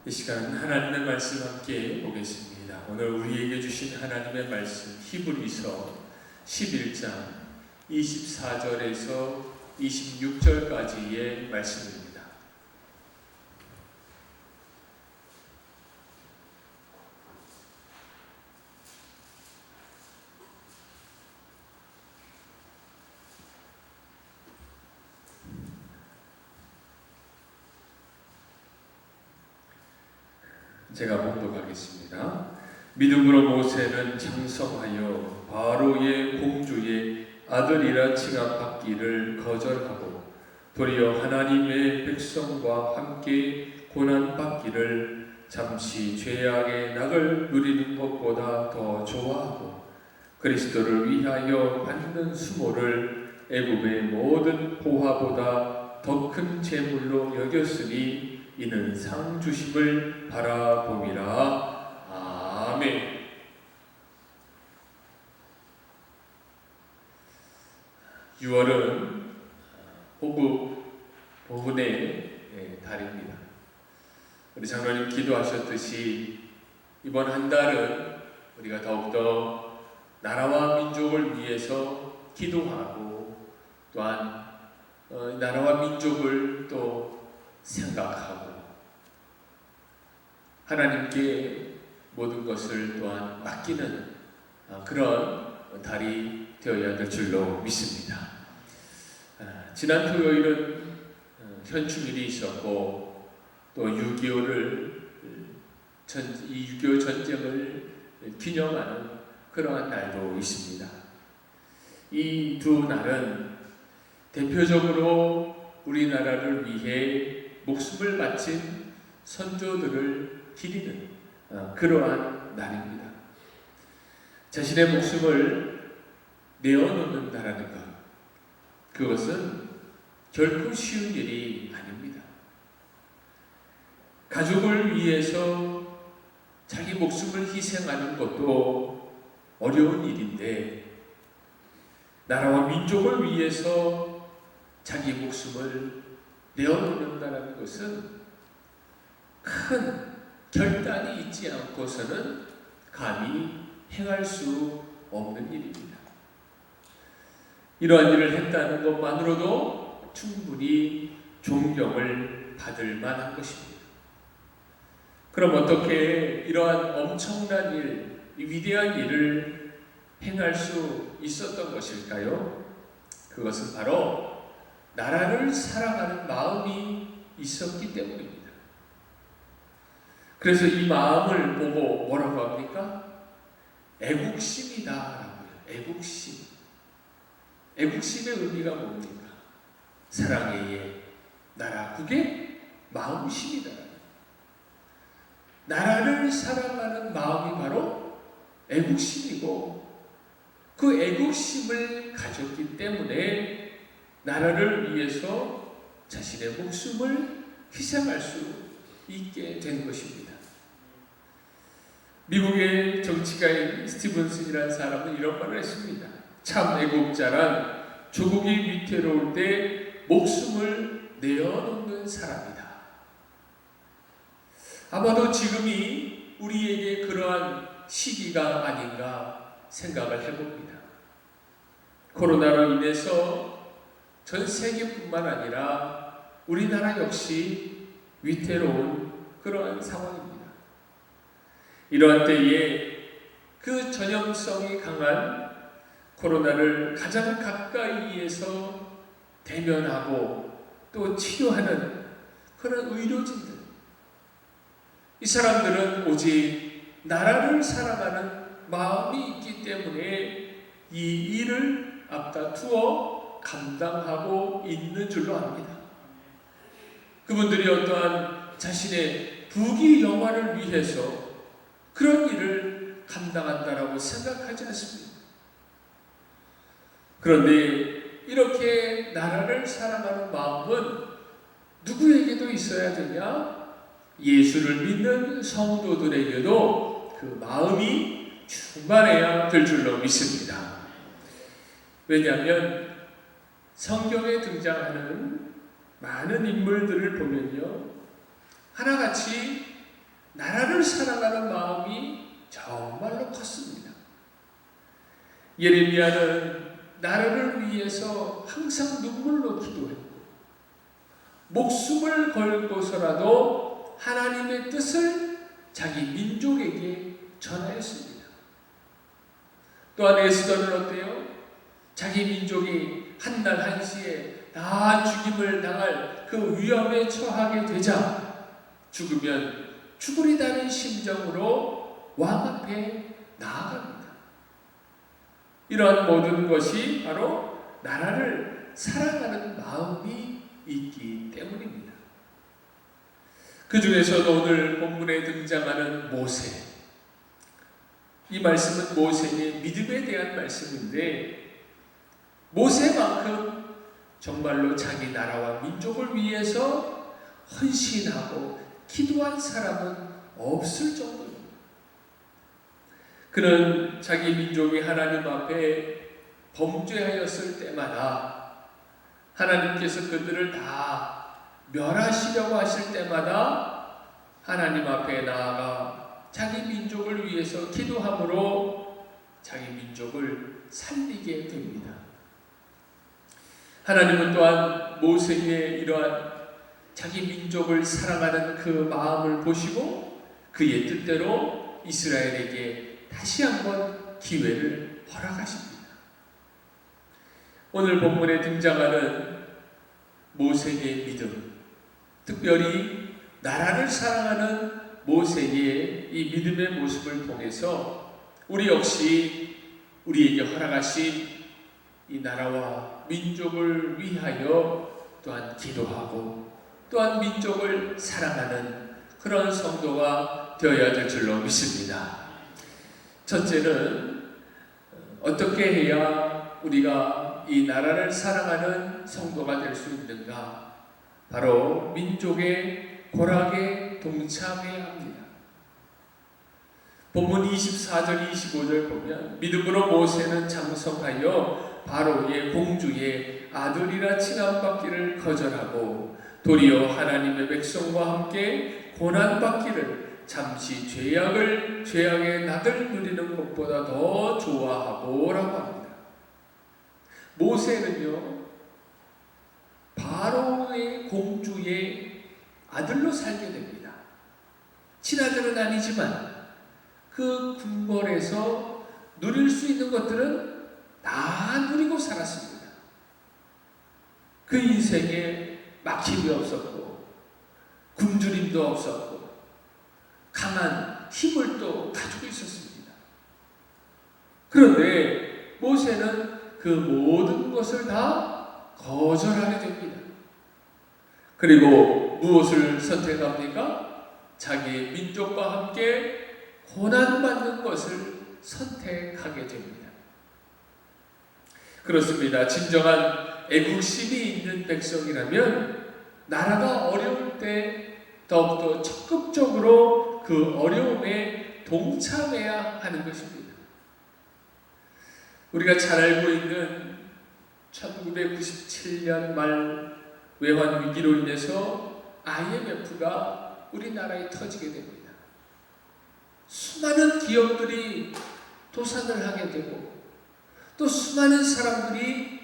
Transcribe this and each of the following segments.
이 시간 하나님의 말씀 함께 보겠습니다. 오늘 우리에게 주신 하나님의 말씀 히브리서 11장 24절에서 26절까지의 말씀입니다. 제가 봉독하겠습니다. 믿음으로 모세는 장성하여 바로의 공주의 아들이라 칭함받기를 거절하고 도리어 하나님의 백성과 함께 고난받기를 잠시 죄악의 낙을 누리는 것보다 더 좋아하고 그리스도를 위하여 받는 수모를 애굽의 모든 보화보다 더 큰 재물로 여겼으니 이는 상 주심을 바라봄이라. 아멘. (6월은) 호국 보훈의 달입니다. 우리 장로님 기도하셨듯이 이번 한 달은 우리가 더욱더 나라와 민족을 위해서 기도하고 또한 나라와 민족을 또 생각하고 하나님께 모든 것을 또한 맡기는 그런 달이 되어야 될 줄로 믿습니다. 지난 토요일은 현충일이 있었고 또 6.25이 6.25 전쟁을 기념하는 그러한 날도 있습니다. 이 두 날은 대표적으로 우리나라를 위해 목숨을 바친 선조들을 기리는 그러한 날입니다. 자신의 목숨을 내어놓는다라는 것, 그것은 결코 쉬운 일이 아닙니다. 가족을 위해서 자기 목숨을 희생하는 것도 어려운 일인데 나라와 민족을 위해서 자기 목숨을 내어놓는다는 것은 큰 결단이 있지 않고서는 감히 행할 수 없는 일입니다. 이러한 일을 했다는 것만으로도 충분히 존경을 받을 만한 것입니다. 그럼 어떻게 이러한 엄청난 일, 이 위대한 일을 행할 수 있었던 것일까요? 그것은 바로 나라를 사랑하는 마음이 있었기 때문입니다. 그래서 이 마음을 보고 뭐라고 합니까? 애국심이다라고요. 애국심. 애국심의 의미가 뭡니까? 사랑의 예, 나라국의 마음심이다. 나라를 사랑하는 마음이 바로 애국심이고 그 애국심을 가졌기 때문에 나라를 위해서 자신의 목숨을 희생할 수 있게 된 것입니다. 미국의 정치가인 스티븐슨이라는 사람은 이런 말을 했습니다. 참 애국자란 조국이 위태로울 때 목숨을 내어놓는 사람이다. 아마도 지금이 우리에게 그러한 시기가 아닌가 생각을 해봅니다. 코로나로 인해서 전 세계뿐만 아니라 우리나라 역시 위태로운 그러한 상황입니다. 이러한 때에 그 전염성이 강한 코로나를 가장 가까이에서 대면하고 또 치료하는 그런 의료진들, 이 사람들은 오직 나라를 사랑하는 마음이 있기 때문에 이 일을 앞다투어 감당하고 있는 줄로 압니다. 그분들이 어떠한 자신의 부귀 영화를 위해서 그런 일을 감당한다라고 생각하지 않습니다. 그런데 이렇게 나라를 사랑하는 마음은 누구에게도 있어야 되냐? 예수를 믿는 성도들에게도 그 마음이 충만해야 될 줄로 믿습니다. 왜냐하면 성경에 등장하는 많은 인물들을 보면요, 하나같이 나라를 사랑하는 마음이 정말로 컸습니다. 예레미야는 나라를 위해서 항상 눈물로 기도했고 목숨을 걸고서라도 하나님의 뜻을 자기 민족에게 전하였습니다. 또한 에스더는 어때요? 자기 민족이 한날 한시에 다 죽임을 당할 그 위험에 처하게 되자 죽으면 죽으리다는 심정으로 왕 앞에 나아갑니다. 이러한 모든 것이 바로 나라를 사랑하는 마음이 있기 때문입니다. 그 중에서도 오늘 본문에 등장하는 모세, 이 말씀은 모세의 믿음에 대한 말씀인데 모세만큼 정말로 자기 나라와 민족을 위해서 헌신하고 기도한 사람은 없을 정도입니다. 그는 자기 민족이 하나님 앞에 범죄하였을 때마다 하나님께서 그들을 다 멸하시려고 하실 때마다 하나님 앞에 나아가 자기 민족을 위해서 기도함으로 자기 민족을 살리게 됩니다. 하나님은 또한 모세의 이러한 자기 민족을 사랑하는 그 마음을 보시고 그의 뜻대로 이스라엘에게 다시 한번 기회를 허락하십니다. 오늘 본문에 등장하는 모세의 믿음, 특별히 나라를 사랑하는 모세의 이 믿음의 모습을 통해서 우리 역시 우리에게 허락하신 이 나라와 민족을 위하여 또한 기도하고 또한 민족을 사랑하는 그런 성도가 되어야 될 줄로 믿습니다. 첫째는 어떻게 해야 우리가 이 나라를 사랑하는 성도가 될 수 있는가? 바로 민족의 고락에 동참해야 합니다. 본문 24절 25절 보면 믿음으로 모세는 장성하여 바로의 공주의 아들이라 칭함받기를 거절하고 도리어 하나님의 백성과 함께 고난받기를 잠시 죄악의 낯을 누리는 것보다 더 좋아하고라고 합니다. 모세는요 바로의 공주의 아들로 살게 됩니다. 친아들은 아니지만 그 궁궐에서 누릴 수 있는 것들은 다 누리고 살았습니다. 그 인생에 막힘이 없었고 굶주림도 없었고 강한 힘을 또 가지고 있었습니다. 그런데 모세는 그 모든 것을 다 거절하게 됩니다. 그리고 무엇을 선택합니까? 자기 민족과 함께 고난받는 것을 선택하게 됩니다. 그렇습니다. 진정한 애국심이 있는 백성이라면 나라가 어려울 때 더욱더 적극적으로 그 어려움에 동참해야 하는 것입니다. 우리가 잘 알고 있는 1997년 말 외환 위기로 인해서 IMF가 우리나라에 터지게 됩니다. 수많은 기업들이 도산을 하게 되고 또 수많은 사람들이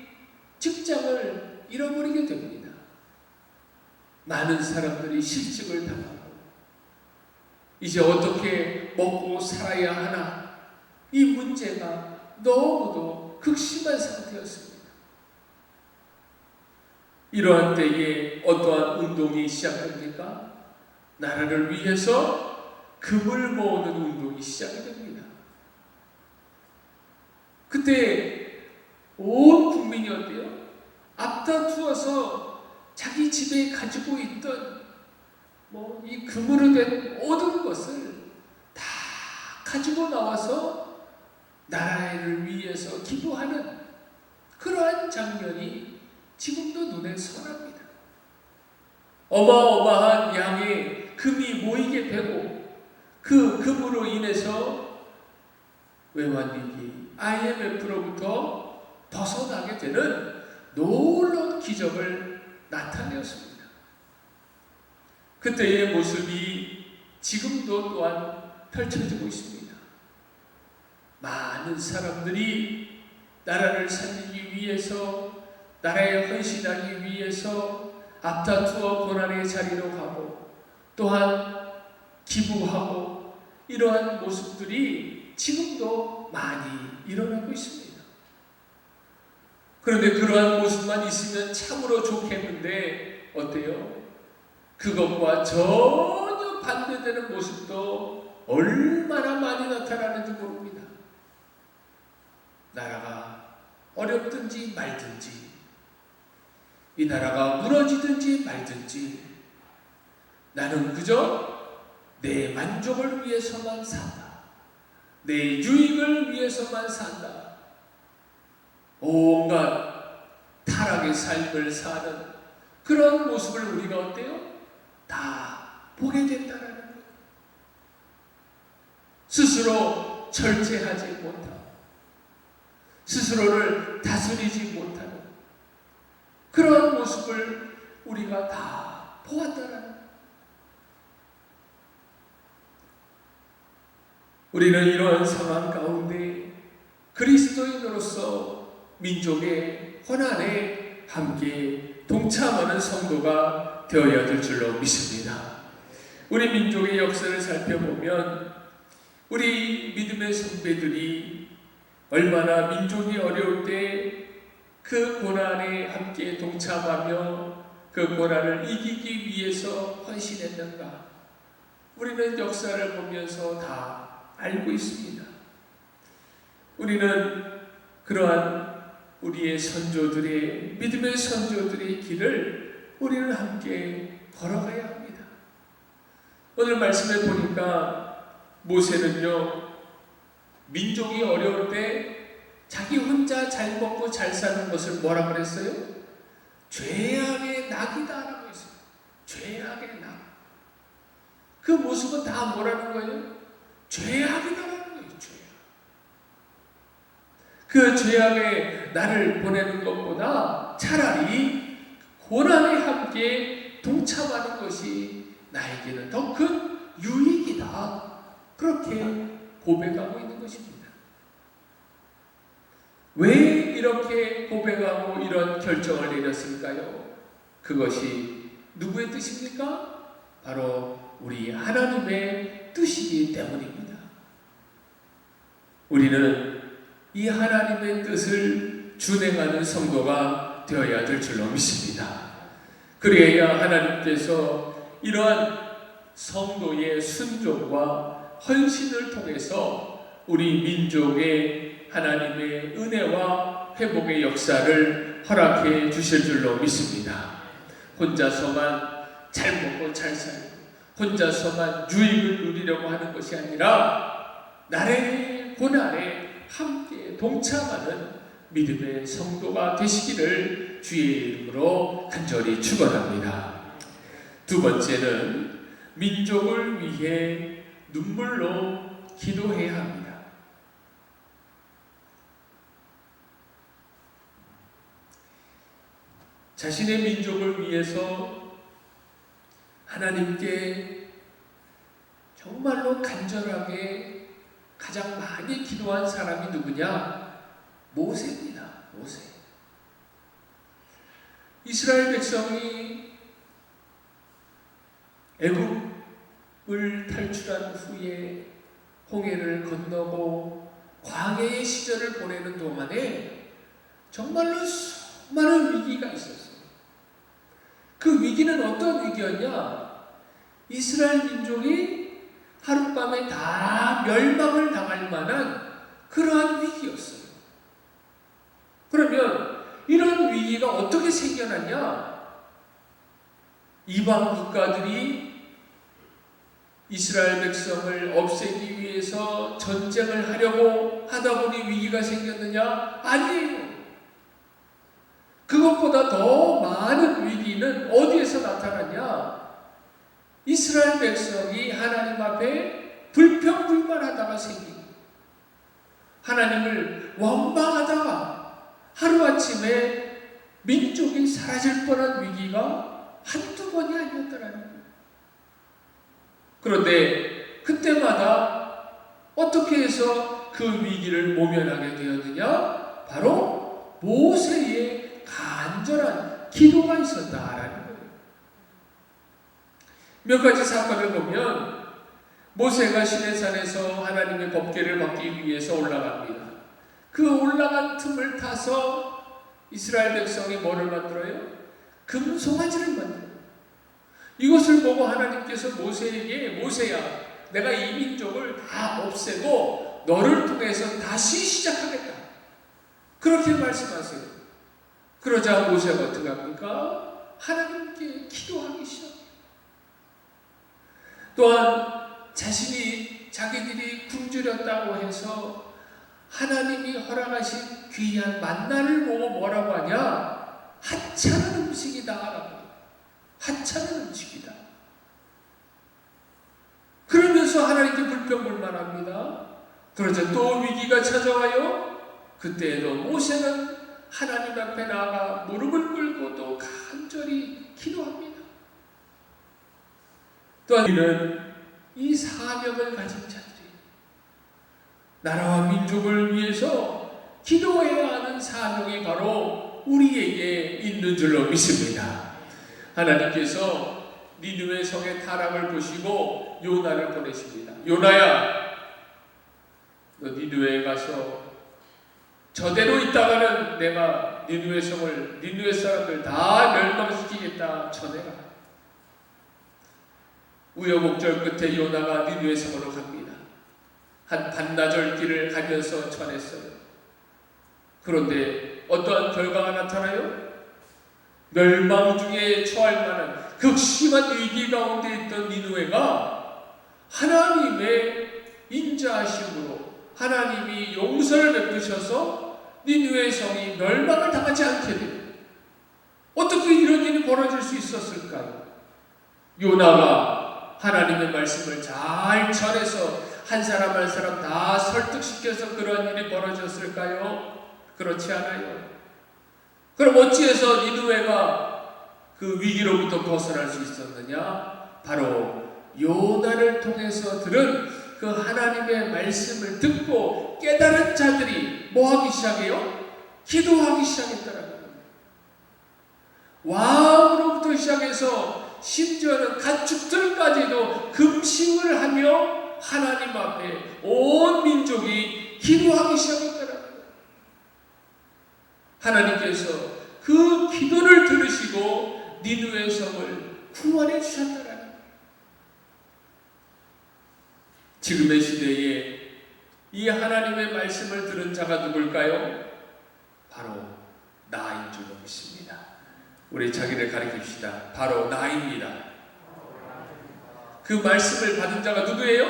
직장을 잃어버리게 됩니다. 많은 사람들이 실직을 당하고 이제 어떻게 먹고 살아야 하나 이 문제가 너무도 극심한 상태였습니다. 이러한 때에 어떠한 운동이 시작됩니까? 나라를 위해서 금을 모으는 운동이 시작이 됩니다. 그때 온 국민이 어때요? 앞다투어서 자기 집에 가지고 있던 이 금으로 된 모든 것을 다 가지고 나와서 나라를 위해서 기도하는 그러한 장면이 지금도 눈에 선합니다. 어마어마한 양의 금이 모이게 되고 그 금으로 인해서 외환위기 IMF로부터 벗어나게 되는 놀라운 기적을 나타내었습니다. 그때의 모습이 지금도 또한 펼쳐지고 있습니다. 많은 사람들이 나라를 살리기 위해서, 나라에 헌신하기 위해서 앞다투어 고난의 자리로 가고 또한 기부하고 이러한 모습들이 지금도 많이 일어나고 있습니다. 그런데 그러한 모습만 있으면 참으로 좋겠는데 어때요? 그것과 전혀 반대되는 모습도 얼마나 많이 나타나는지 모릅니다. 나라가 어렵든지 말든지, 이 나라가 무너지든지 말든지 나는 그저 내 만족을 위해서만 산다. 내 유익을 위해서만 산다. 온갖 타락의 삶을 사는 그런 모습을 우리가 어때요? 다 보게 된다라는 거예요. 스스로 절제하지 못하고 스스로를 다스리지 못하는 그런 모습을 우리가 다 보았다라는 거예요. 우리는 이러한 상황 가운데 그리스도인으로서 민족의 고난에 함께 동참하는 성도가 되어야 될 줄로 믿습니다. 우리 민족의 역사를 살펴보면 우리 믿음의 선배들이 얼마나 민족이 어려울 때 그 고난에 함께 동참하며 그 고난을 이기기 위해서 헌신했는가, 우리는 역사를 보면서 다 알고 있습니다. 우리는 그러한 우리의 선조들의, 믿음의 선조들의 길을 우리는 함께 걸어가야 합니다. 오늘 말씀에 보니까 모세는요, 민족이 어려울 때 자기 혼자 잘 먹고 잘 사는 것을 뭐라 그랬어요? 죄악의 낙이다라고 했어요. 죄악의 낙. 그 모습은 다 뭐라는 거예요? 죄악이다라는 거예요. 죄악. 그 죄악의 나를 보내는 것보다 차라리 고난에 함께 동참하는 것이 나에게는 더 큰 유익이다. 그렇게 고백하고 있는 것입니다. 왜 이렇게 고백하고 이런 결정을 내렸을까요? 그것이 누구의 뜻입니까? 바로 우리 하나님의 뜻이기 때문입니다. 우리는 이 하나님의 뜻을 준행하는 성도가 되어야 될 줄로 믿습니다. 그래야 하나님께서 이러한 성도의 순종과 헌신을 통해서 우리 민족의 하나님의 은혜와 회복의 역사를 허락해 주실 줄로 믿습니다. 혼자서만 잘 먹고 잘 살고 혼자서만 유익을 누리려고 하는 것이 아니라 나라의 고난에 함께 동참하는 믿음의 성도가 되시기를 주의 이름으로 간절히 축원합니다. 두 번째는 민족을 위해 눈물로 기도해야 합니다. 자신의 민족을 위해서 하나님께 정말로 간절하게 가장 많이 기도한 사람이 누구냐? 모세입니다. 모세. 이스라엘 백성이 애굽을 탈출한 후에 홍해를 건너고 광야의 시절을 보내는 동안에 정말로 수많은 위기가 있었어요. 그 위기는 어떤 위기였냐? 이스라엘 민족이 하룻밤에 다 멸망을 당할 만한 그러한 위기였어요. 그러면 이런 위기가 어떻게 생겨났냐? 이방 국가들이 이스라엘 백성을 없애기 위해서 전쟁을 하려고 하다 보니 위기가 생겼느냐? 아니에요. 그것보다 더 많은 위기는 어디에서 나타났냐? 이스라엘 백성이 하나님 앞에 불평불만하다가 생긴, 하나님을 원망하다가 하루아침에 민족이 사라질 뻔한 위기가 한두 번이 아니었더라는 거예요. 그런데 그때마다 어떻게 해서 그 위기를 모면하게 되었느냐? 바로 모세의 간절한 기도가 있었다라는 거예요. 몇 가지 사건을 보면 모세가 시내산에서 하나님의 법궤를 받기 위해서 올라갑니다. 그 올라간 틈을 타서 이스라엘 백성이 뭐를 만들어요? 금송아지를 만들어요. 이것을 보고 하나님께서 모세에게 모세야, 내가 이 민족을 다 없애고 너를 통해서 다시 시작하겠다. 그렇게 말씀하세요. 그러자 모세가 어떻게 합니까? 하나님께 기도하기 시작해요. 또한 자기들이 굶주렸다고 해서 하나님이 허락하신 귀한 만나를 보고 뭐라고 하냐? 하찮은 음식이다 라고. 하찮은 음식이다. 그러면서 하나님께 불평불만합니다. 그러자 또 위기가 찾아와요. 그때에도 모세는 하나님 앞에 나아가 무릎을 꿇고 또 간절히 기도합니다. 또한 우리는 이 사명을 가진 자들이 나라와 민족을 위해서 기도해야 하는 사명이 바로 우리에게 있는 줄로 믿습니다. 하나님께서 니느웨 성의 타락을 보시고 요나를 보내십니다. 요나야, 너 니느웨에 가서 저대로 있다가는 내가 니느웨 사람들 다 멸망시키겠다 전해라. 우여곡절 끝에 요나가 니느웨 성으로 갑니다. 한 반나절 길을 가면서 전했어요. 그런데 어떠한 결과가 나타나요? 멸망 중에 처할 만한 극심한 위기 가운데 있던 니느웨가 하나님의 인자하심으로 하나님이 용서를 베푸셔서 니느웨 성이 멸망을 당하지 않게 돼요. 어떻게 이런 일이 벌어질 수 있었을까요? 요나가 하나님의 말씀을 잘 전해서 한 사람 한 사람 다 설득시켜서 그런 일이 벌어졌을까요? 그렇지 않아요. 그럼 어찌해서 니느웨가 그 위기로부터 벗어날 수 있었느냐? 바로 요나를 통해서 들은 그 하나님의 말씀을 듣고 깨달은 자들이 뭐 하기 시작해요? 기도하기 시작했더라고요. 왕으로부터 시작해서 심지어는 가축들까지도 금식을 하며 하나님 앞에 온 민족이 기도하기 시작했더라고요. 하나님께서 그 기도를 들으시고 니느웨 성을 구원해 주셨더라고요. 지금의 시대에 이 하나님의 말씀을 들은 자가 누굴까요? 바로 나인 줄 믿습니다. 우리 자기를 가리킵시다. 바로 나입니다. 그 말씀을 받은 자가 누구예요?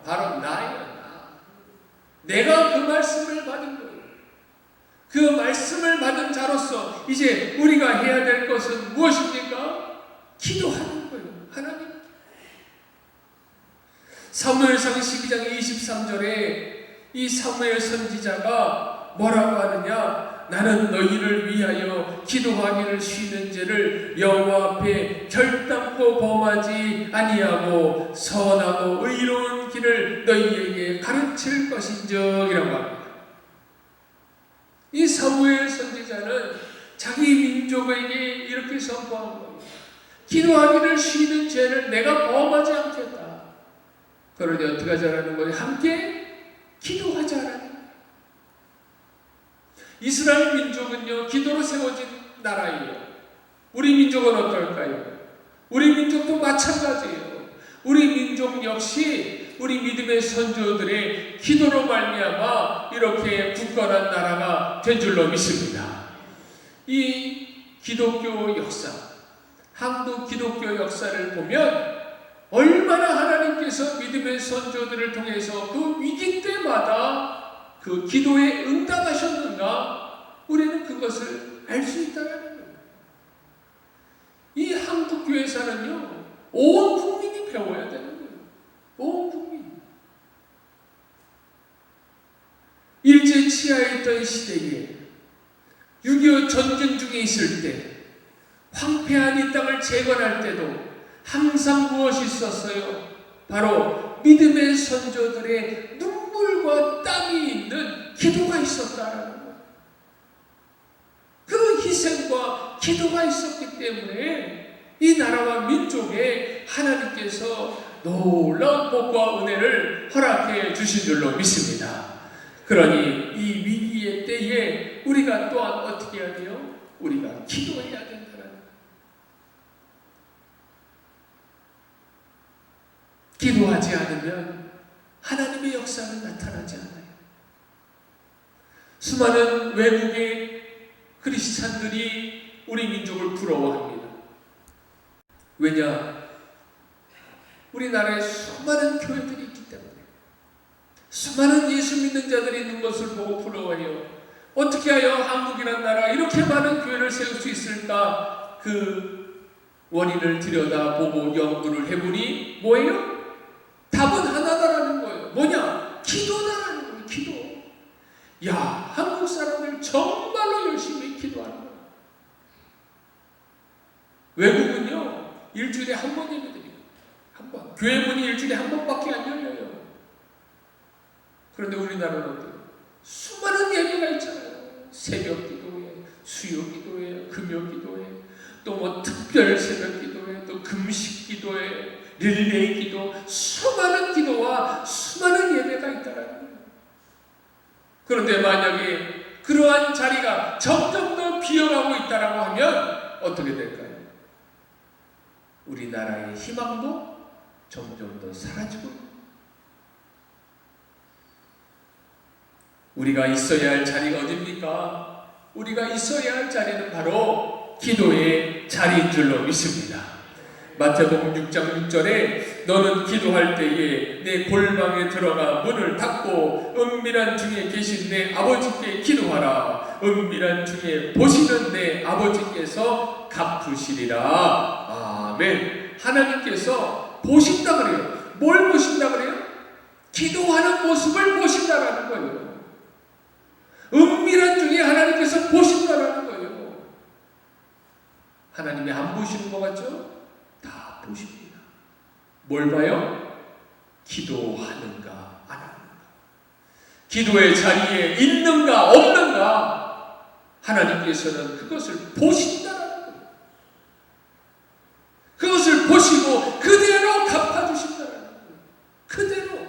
바로 나예요. 내가 그 말씀을 받은 거예요. 그 말씀을 받은 자로서 이제 우리가 해야 될 것은 무엇입니까? 기도하는 거예요. 하나님. 사무엘상 12장 23절에 이 사무엘 선지자가 뭐라고 하느냐? 나는 너희를 위하여 기도하기를 쉬는 죄를 여호와 앞에 결단코 범하지 아니하고 선하고 의로운 길을 너희에게 가르칠 것인적이라고 합니다. 이 사무엘 선지자는 자기 민족에게 이렇게 선포한 거예요. 기도하기를 쉬는 죄를 내가 범하지 않겠다. 그러니 어떻게 하자라는 거예요? 함께 기도하자라는 거예요. 이스라엘 민족은요, 기도로 세워진 나라예요. 우리 민족은 어떨까요? 우리 민족도 마찬가지예요. 우리 민족 역시 우리 믿음의 선조들의 기도로 말미암아 이렇게 굳건한 나라가 된 줄로 믿습니다. 이 기독교 역사, 한국 기독교 역사를 보면 얼마나 하나님께서 믿음의 선조들을 통해서 그 위기 때마다 그 기도에 응답하셨는가? 우리는 그것을 알 수 있다는 거예요. 이 한국 교회사는요, 온 국민이 배워야 되는 거예요. 온 국민. 일제 치하에 있던 시대에 6.25 전쟁 중에 있을 때 황폐한 이 땅을 재건할 때도 항상 무엇이 있었어요? 바로 믿음의 선조들의 눈물과 땀이 있는 기도가 있었다라는 거예요. 그 희생과 기도가 있었기 때문에 이 나라와 민족에 하나님께서 놀라운 복과 은혜를 허락해 주신 줄로 믿습니다. 그러니 이 위기의 때에 우리가 또한 어떻게 해야 돼요? 우리가 기도해야 된다는 거예요. 기도하지 않으면 하나님의 역사는 나타나지 않아요. 수많은 외국의 크리스찬들이 우리 민족을 부러워합니다. 왜냐? 우리나라에 수많은 교회들이 있기 때문에, 수많은 예수 믿는 자들이 있는 것을 보고 부러워해요. 어떻게 하여 한국이라는 나라 이렇게 많은 교회를 세울 수 있을까? 그 원인을 들여다보고 연구를 해보니 뭐예요? 답은 하나다라는 거예요. 뭐냐? 기도다라는 거예요. 기도. 야, 한국 사람들 정말로 열심히 기도하는 거예요. 외국은요, 일주일에 한 번 예배드려요. 한 번. 교회 문이 일주일에 한 번밖에 안 열려요. 그런데 우리나라는 어때요? 수많은 예배가 있잖아요. 새벽 기도회, 수요 기도회, 금요 기도회, 또 뭐 특별 새벽 기도회, 또 금식 기도회, 릴레이 기도, 수많은 기도와 수많은 예배가 있다라는 거예요. 그런데 만약에 그러한 자리가 점점 더 비어가고 있다라고 하면 어떻게 될까요? 우리나라의 희망도 점점 더 사라지고 있습니다. 우리가 있어야 할 자리가 어디입니까? 우리가 있어야 할 자리는 바로 기도의 자리인 줄로 믿습니다. 마태복음 6장 6절에 너는 기도할 때에 내 골방에 들어가 문을 닫고 은밀한 중에 계신 내 아버지께 기도하라. 은밀한 중에 보시는 내 아버지께서 갚으시리라. 아멘. 하나님께서 보신다 그래요. 뭘 보신다 그래요? 기도하는 모습을 보신다라는 거예요. 은밀한 중에 하나님께서 보신다라는 거예요. 하나님이 안 보시는 것 같죠? 다 보십니다. 뭘 봐요? 기도하는가 안 하는가, 기도의 자리에 있는가 없는가, 하나님께서는 그것을 보신다라는 거예요. 그것을 보시고 그대로 갚아주신다라는 거예요. 그대로.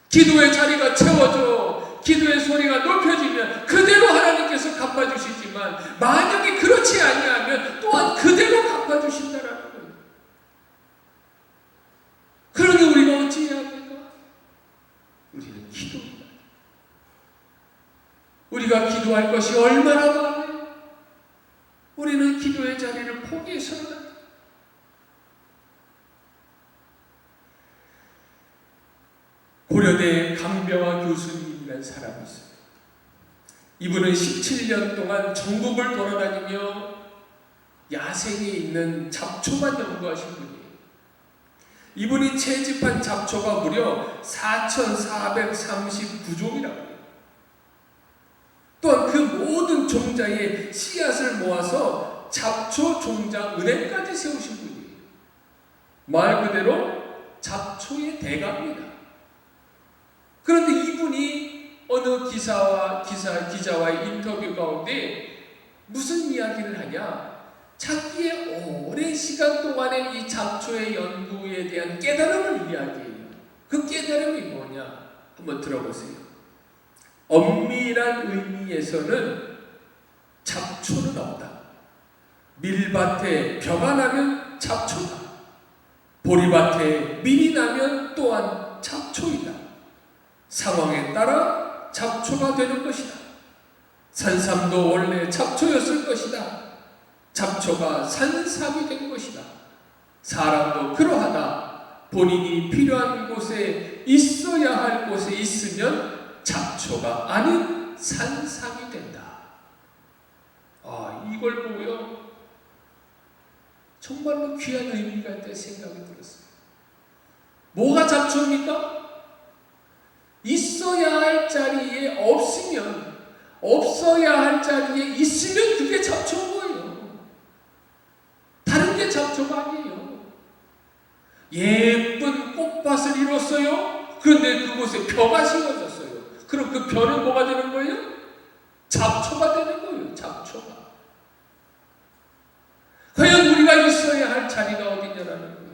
기도의 자리가 채워져 기도의 소리가 높여지면 그대로 하나님께서 갚아주시지만, 만약에 그렇지 아니하면 또한 그대로 갚아주신다라는 거예요. 그러니 우리가 어찌해야 합니까? 우리는 기도입니다. 우리가 기도할 것이 얼마나 많아요? 우리는 기도의 자리를 포기해서는 안 돼요. 고려대 강병화 교수님이라는 사람이 있어요. 이분은 17년 동안 전국을 돌아다니며 야생에 있는 잡초만 연구하신 분이에요. 이분이 채집한 잡초가 무려 4,439종이라고 해요. 또한 그 모든 종자의 씨앗을 모아서 잡초 종자 은행까지 세우신 분이에요. 말 그대로 잡초의 대가입니다. 그런데 이분이 어느 기자와의 인터뷰 가운데 무슨 이야기를 하냐? 자기의 오랜 시간 동안의 이 잡초의 연구에 대한 깨달음을 이야기해요. 그 깨달음이 뭐냐? 한번 들어보세요. 엄밀한 의미에서는 잡초는 없다. 밀밭에 벼가 나면 잡초다. 보리밭에 밀이 나면 또한 잡초이다. 상황에 따라 잡초가 되는 것이다. 산삼도 원래 잡초였을 것이다. 잡초가 산삼이 된 것이다. 사람도 그러하다. 본인이 필요한 곳에 있어야 할 곳에 있으면 잡초가 아닌 산삼이 된다. 이걸 보고요, 정말로 귀한 의미가 있다 생각이 들었어요. 뭐가 잡초입니까? 있어야 할 자리에 없으면, 없어야 할 자리에 있으면 그게 잡초인 거예요. 다른 게 잡초가 아니에요. 예쁜 밭을 이뤘어요. 그런데 그곳에 벼가 심어졌어요. 그럼 그 벼는 뭐가 되는 거예요? 잡초가 되는 거예요. 잡초가. 과연 우리가 있어야 할 자리가 어디냐라는 거예요.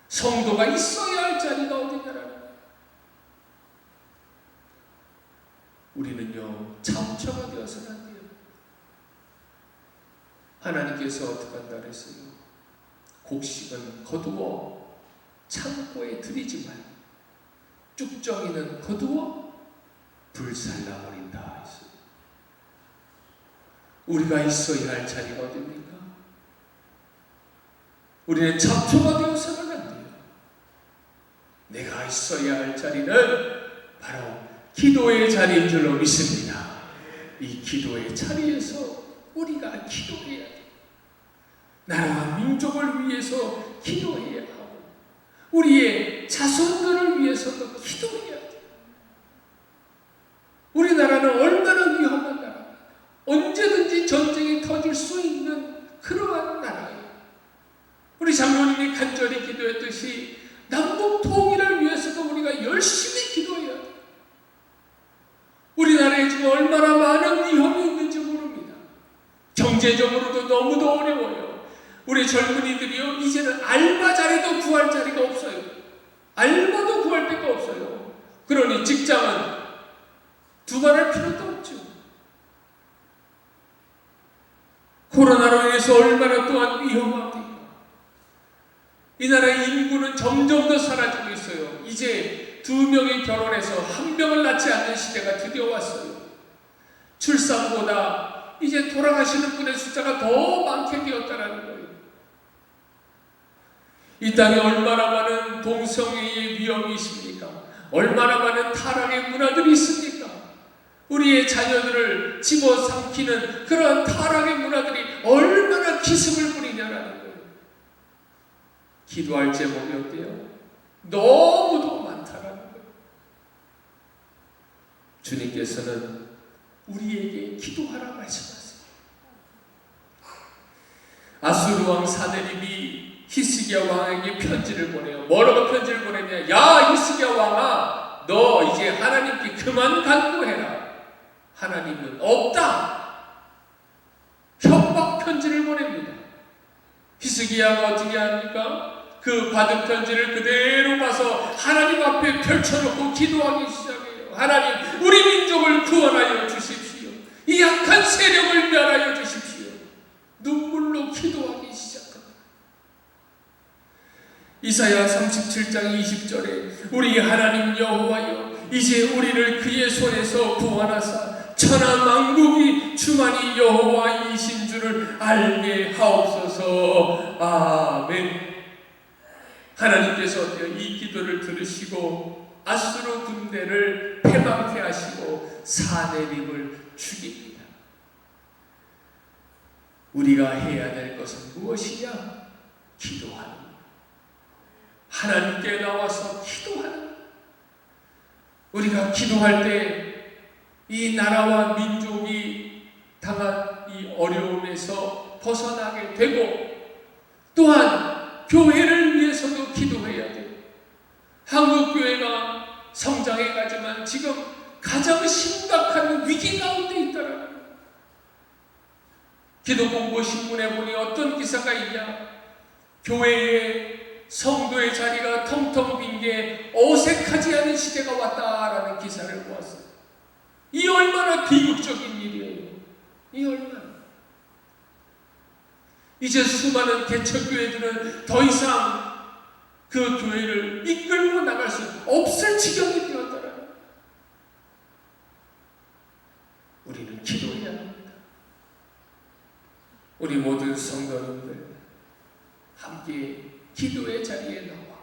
성도가 있어야 할 자리가 어디냐라는 거예요. 우리는요, 잡초가 되어서는 안 돼요. 하나님께서 어떻게 한다 그랬어요? 곡식은 거두어 창고에 들이지만 쭉정이는 거두어 불살라버린다 했어요. 우리가 있어야 할 자리가 어디입니까? 우리는 잡초가 되어서는 안 돼요. 내가 있어야 할 자리는 바로 기도의 자리인 줄로 믿습니다. 이 기도의 자리에서 우리가 기도해야 돼요. 나라와 민족을 위해서 기도해야 하고 우리의 자손들을 위해서도 기도해야 돼요. 우리나라는 얼마나 위험한 나라입니까? 언제든지 전쟁이 터질 수 있는 그러한 나라예요. 우리 장로님이 간절히 기도했듯이 남북 통일을 위해서도 우리가 열심히 기도해야 돼요. 우리나라에 지금 얼마나 많은 위험이 있는지 모릅니다. 경제적으로도 너무도 어려워요. 우리 젊은이들이요, 이제는 알바 자리도 구할 자리가 없어요. 알바도 구할 데가 없어요. 그러니 직장은 두말할 필요도 없죠. 코로나로 인해서 얼마나 또한 위험합니까? 이 나라의 인구는 점점 더 사라지고 있어요. 이제 2명이 결혼해서 1명을 낳지 않는 시대가 드디어 왔어요. 출산보다 이제 돌아가시는 분의 숫자가 더 많게 되었다는 거예요. 이 땅에 얼마나 많은 동성애의 위험이 있습니까? 얼마나 많은 타락의 문화들이 있습니까? 우리의 자녀들을 집어삼키는 그런 타락의 문화들이 얼마나 기승을 부리냐라는 거예요. 기도할 제목이 어때요? 너무도 많다라는 거예요. 주님께서는 우리에게 기도하라 말씀하세요. 아수르 왕 사데립이 히스기야 왕에게 편지를 보내요. 뭐라고 편지를 보내냐? 야, 히스기야 왕아, 너 이제 하나님께 그만 간구해라. 하나님은 없다. 협박 편지를 보냅니다. 히스기야가 어떻게 합니까? 그 받은 편지를 그대로 봐서 하나님 앞에 펼쳐놓고 기도하기 시작해요. 하나님, 우리 민족을 구원하여 주십시오. 이 약한 세력을 멸하여 주십시오. 눈물로 기도하기 시작합니다. 이사야 37장 20절에 우리 하나님 여호와여, 이제 우리를 그의 손에서 구원하사 천하 만국이 주만이 여호와이신 줄을 알게 하옵소서. 아멘. 하나님께서 이 기도를 들으시고 아수르 군대를 패망케 하시고 사데립을 죽입니다. 우리가 해야 될 것은 무엇이냐? 기도하는 것. 하나님께 나와서 기도하는 것. 우리가 기도할 때 이 나라와 민족이 당한 이 어려움에서 벗어나게 되고, 또한 교회를 위해서도 기도해야 돼요. 한국교회가 성장해 가지만 지금 가장 심각한 위기 가운데 있다는 거예요. 기도공고 신문에 보니 어떤 기사가 있냐? 교회에 성도의 자리가 텅텅 빈 게 어색하지 않은 시대가 왔다라는 기사를 보았어요. 이 얼마나 비극적인 일이에요. 이 얼마나. 이제 수많은 개척교회들은 더 이상 그 교회를 이끌고 나갈 수 없을 지경이 되었더라. 우리는 기도해야 합니다. 우리 모든 성도님들 함께 기도의 자리에 나와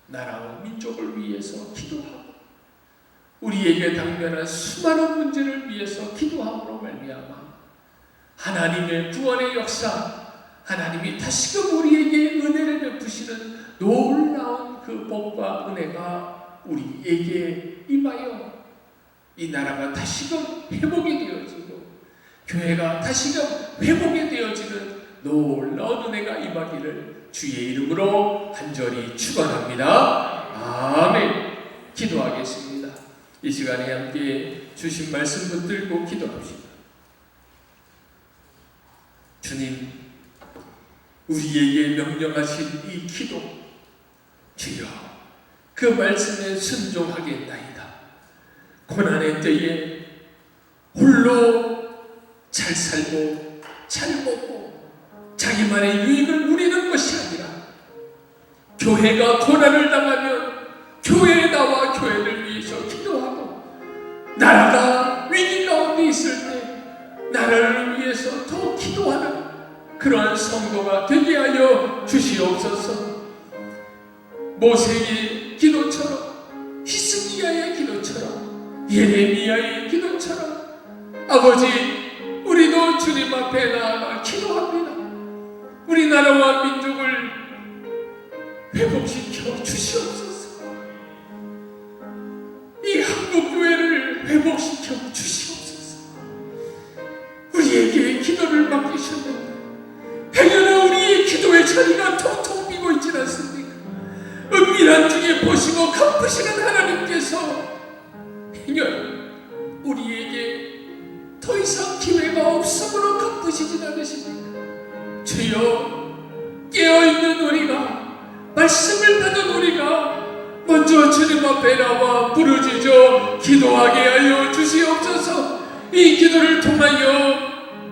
나라와 민족을 위해서 기도하고 우리에게 당면한 수많은 문제를 위해서 기도함으로 말미암아 하나님의 구원의 역사, 하나님이 다시금 우리에게 은혜를 베푸시는 놀라운 그 복과 은혜가 우리에게 임하여 이 나라가 다시금 회복이 되어지고 교회가 다시금 회복이 되어지는 놀라운 은혜가 임하기를 주의 이름으로 간절히 축원합니다. 기도하겠습니다. 이 시간에 함께 주신 말씀 붙들고 기도합시다. 주님, 우리에게 명령하신 이 기도, 주여 그 말씀에 순종하겠나이다. 고난의 때에 홀로 잘 살고 잘 먹고 자기만의 유익을 누리는 것이 아니라 교회가 고난을 당하면 교회에 나와 교회를 위해서 기도하고, 나라가 위기 가운데 있을 때 나라를 위해서 더 기도하는 그러한 성도가 되게 하여 주시옵소서. 모세의 기도처럼, 히스기야의 기도처럼, 예레미야의 기도처럼 아버지, 우리도 주님 앞에 나아가 기도합니다. 우리나라와 민족을 회복시켜 주시옵소서. 이 한국교회를 회복시켜 주시옵소서. 우리에게 기도를 맡기셨는데 행여나 우리의 기도의 자리가 텅텅 비고 있지 않습니까? 은밀한 중에 보시고 갚으시는 하나님께서 행여나 우리에게 더 이상 기회가 없음으로 갚으시진 않으십니까? 주여, 깨어있는 우리가, 말씀을 받은 우리가 먼저 주님 앞에 나와 부르짖어 기도하게 하여 주시옵소서. 이 기도를 통하여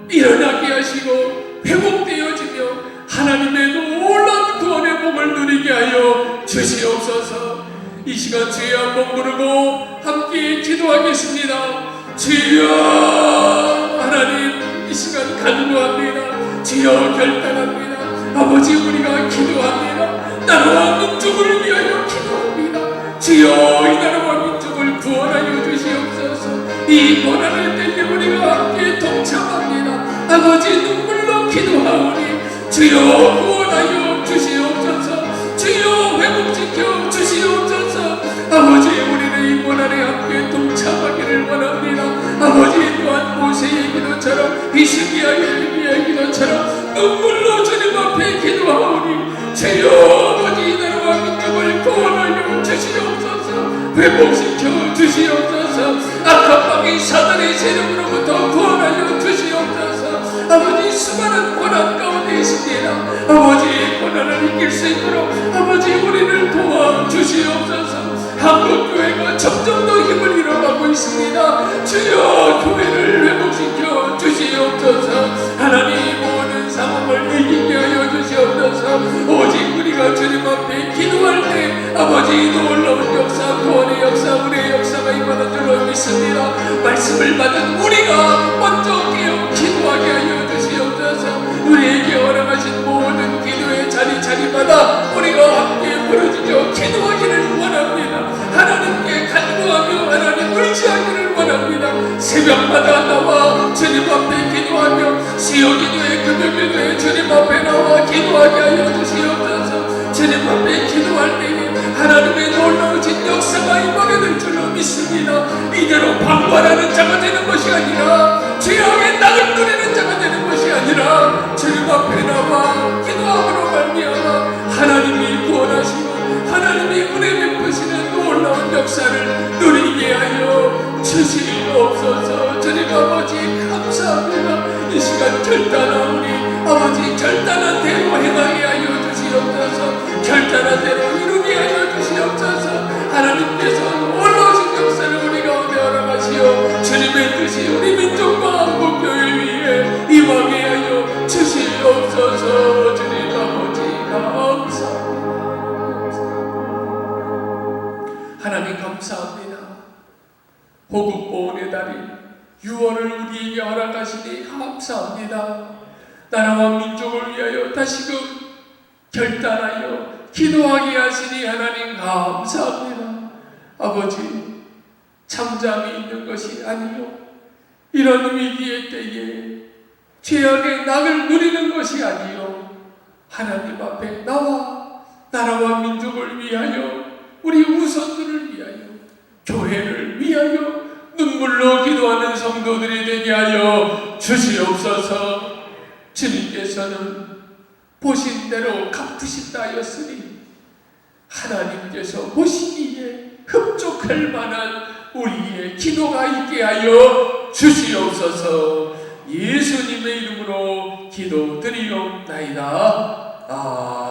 일어나게 하시고 회복되어지며 하나님의 놀라운 구원의 복을 누리게 하여 주시옵소서. 이 시간 주여 한번 부르고 함께 기도하겠습니다. 주여, 하나님 이 시간 간구합니다. 주여, 결단합니다. 아버지, 우리가 기도합니다. 나라와 민족을 위하여 기도합니다. 주여, 이 나라와 민족을 구원하여 주시옵소서. 이 고난을 때에 우리가 함께 동참합니다. 아버지, 눈물로 기도하오니 주여 구원하여 주시옵소서. 주여 회복시켜 주시옵소서. 아버지, 우리는 이 고난에 함께 동참하기를 원합니다. 아버지, 또한 모세의 기도처럼, 히스기야의 예레미야의 기도처럼 눈물로 주님 앞에 기도하오니 주여, 아버지, 이 나라와 민족을 구원하여 주시옵소서. 회복시켜 주시옵소서. 악한 마귀 사단의 세력으로부터 구원하여 주시옵소서. 아버지, 수많은 고난 가운데 있습니다. 아버지, 고난을 이길 수 있도록 아버지 우리를 도와주시옵소서. 한국교회가 점점 더 힘을 잃어가고 있습니다. 주여, 교회를 회복시켜 주시옵소서. 하나님, 모든 상황을 이기게 하여 주시옵소서. 오직 우리가 주님 앞에 기도할 때 아버지 놀라운 역사, 구원의 역사, 우리의 역사가 임하는 줄로 믿습니다. 말씀을 받은 우리가 먼저 깨어 기도하게 하여 주시옵소서. 우리에게 허락하신 모든 기도의 자리마다 우리가 함께 부르짖어 기도하기를 원합니다. 하나님께 간구하며 하나님 의지하기를 원합니다. 새벽마다 나와 주님 앞에 기도하며 수요기도에 금요기도에 주님 앞에 나와 기도하게 하여 주시옵소서. 주님 앞에 기도할 때에 하나님의 놀라우신 역사가 임하게 될 줄로 믿습니다. 이대로 방관하는 자가 되는 것이 아니라 죄악의 낙을 누리는 자가 되는 것이 아니라 주님 앞에 나와 기도함으로 말미암아 하나님이 구원하시고 하나님이 은혜 베푸시는 놀라운 역사를 누리게 하여 주시옵소서. 주님 아버지, 감사합니다. 이 시간 결단하오니 아버지, 결단한 대로 행하게 하여 주시옵소서. 결단한 대로 이루게 하여 주시옵소서. 하나님께서 놀라우신 역사를 우리 가운데 허락하시어 주님의 뜻이 우리 민족과 한국교회 위에 임하게 하여 주시옵소서. 주님 아버지, 감사합니다. 하나님 감사합니다. 호국보훈의 달인 6월을 우리에게 허락하시니 감사합니다. 나라와 민족을 위하여 다시금 결단하여 기도하게 하시니 하나님 감사합니다. 아버지, 잠잠이 있는 것이 아니요 이런 위기의 때에 죄악의 낙을 누리는 것이 아니요 하나님 앞에 나와 나라와 민족을 위하여 우리 후손들을 위하여 교회를 위하여 눈물로 기도하는 성도들이 되게 하여 주시옵소서. 주님께서는 보신 대로 갚으신다 하였으니 하나님께서 보시기에 흡족할 만한 우리의 기도가 있게 하여 주시옵소서. 예수님의 이름으로 기도드리옵나이다.